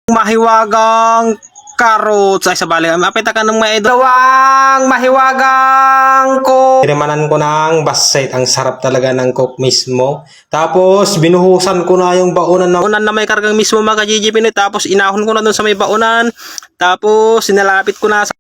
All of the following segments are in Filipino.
Mahiwagang carrots ay sa bali mapita ka ng mga dalawang mahiwagang ko tinimanan ko ng basset. Ang sarap talaga ng cook mismo. Tapos binuhusan ko na yung baonan na may kargang mismo mga ka-GG Pinoy. Tapos inahon ko na dun sa may baonan. Tapos sinalapit ko na sa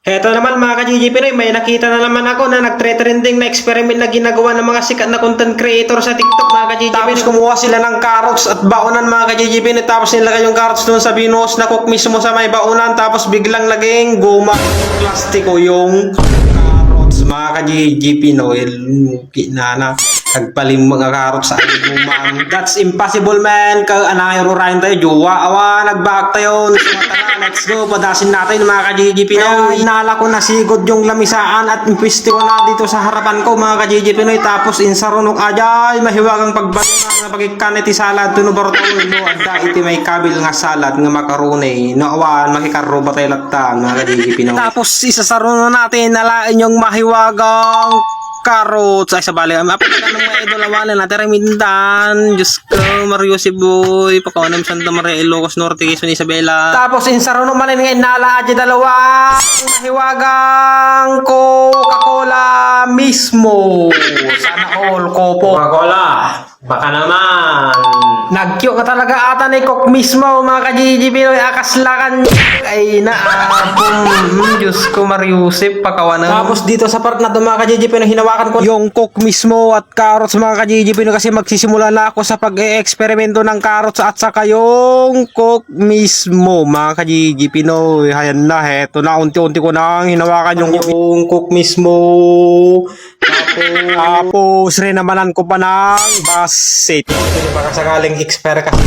Heto naman mga ka-GG Pinoy, may nakita na naman ako na nagtre-trending na experiment na ginagawa ng mga sikat na content creator sa TikTok mga ka-GG Pinoy. Tapos kumuha sila ng carrots at baonan mga ka-GG Pinoy. Tapos nilagay yung carrots doon sa binuhos na cook mismo sa may baonan. Tapos biglang naging guma plastiko yung carrots mga ka-GG Pinoy. Luki na nagpalim mga carrots sa guma. That's impossible man. Anayro-rain tayo. Jowa awa nagbahag tayo. Let's go, padasin natin mga ka-GG Pinoy. Inala ko na sigod yung lamisaan at impwiste ko na dito sa harapan ko mga ka-GG Pinoy. Tapos insarunok ajay, mahiwagang pagbalungan na pagikanet salad, tunubartol no, adda iti may kabil nga salad nga makarone. Naawan, makikaro ba tayo lata mga ka-GG Pinoy. Tapos isasaruno natin, nalain yung mahiwagang carrots ay sa bali mapita ka ng mga idolawanan natin remindan. Diyos ko Mario Siboy pakawanam Santa Maria Ilocos Norte Quezon Isabela. Tapos insaruno malin nga inala adya dalawang mahiwagang Coca-Cola mismo. Sana all kopo Coca-Cola baka naman nagkyo ka talaga ata ni Coke mismo mga ka-GG Pinoy. Akaslakan ay naapong Diyos ko Mariusip pakawanan. Tapos dito sa part na ito mga ka-GG Pinoy, hinawakan ko yung Coke mismo at carrots mga ka-GG Pinoy kasi magsisimula na ako sa pag-e-eksperimento ng carrots at saka yung Coke mismo mga ka-GG Pinoy. Ayan na, heto na unti-unti ko nang hinawakan yung Coke mismo. Tapos rinamanan ko pa ng basset. Ito baka sakaling expert kasi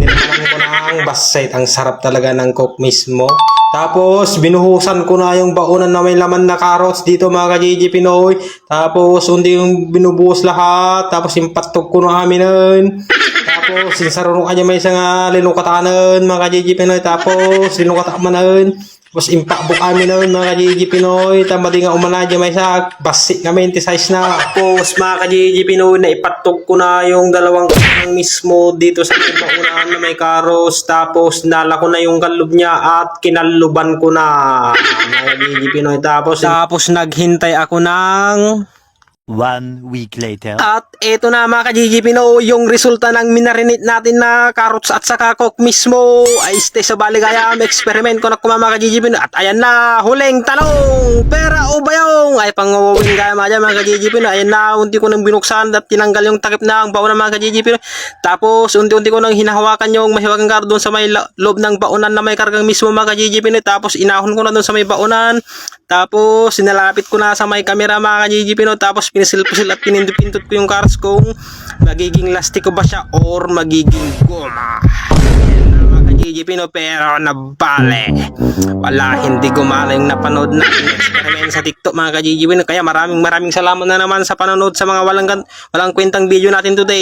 nilamanan ko ng basset. Ang sarap talaga ng cook mismo. Tapos binuhusan ko na yung baonan na may laman na carrots dito mga ka-GG Pinoy. Tapos hindi yung binubuhos lahat. Tapos impatog ko na aminin. Tapos sinsarunong kanya may isang linukatanan mga ka-GG Pinoy. Tapos linukatamanan. Tapos impakbuk amin na mga ka-GG Pinoy. Tama din nga umanadya may sa basic nga 20 size na. Tapos mga ka-GG Pinoy na ipatog ko na yung dalawang mismo dito sa baonan na may carrots. Tapos nala ko na yung kalob niya at kinaluban ko na mga ka-GG Pinoy. Tapos naghintay ako ng 1 week later. At eto na mga ka-GG Pinoy, yung resulta ng minarinate natin na carrots at saka coke mismo ay stay sa baligaya. Experiment ko na mga ka-GG Pinoy. At ayan na, huling tanong, pera o bayong? Ay pangawawin kaya mga ka-GG Pinoy. Ayan na, unti ko nang binuksan at tinanggal yung takip na ang baonan mga ka-GG Pinoy. Tapos unti-unti ko nang hinahawakan yung mahiwagang carrot doon sa may loob ng baonan na may kargang mismo mga ka-GG Pinoy. Tapos inahon ko na doon sa may baonan. Tapos sinalapit ko na sa may camera mga ka-GG Pinoy. Tapos pinisil-pisil at pinindot-pindot ko yung carrots kung magiging lastiko ba siya or magiging goma. Yan na mga ka-GG Pinoy, pero nabale. Wala, hindi gumana yung napanood na experiment sa TikTok mga ka-GG Pinoy. Kaya maraming salamat na naman sa panonood sa mga walang kwentang video natin today.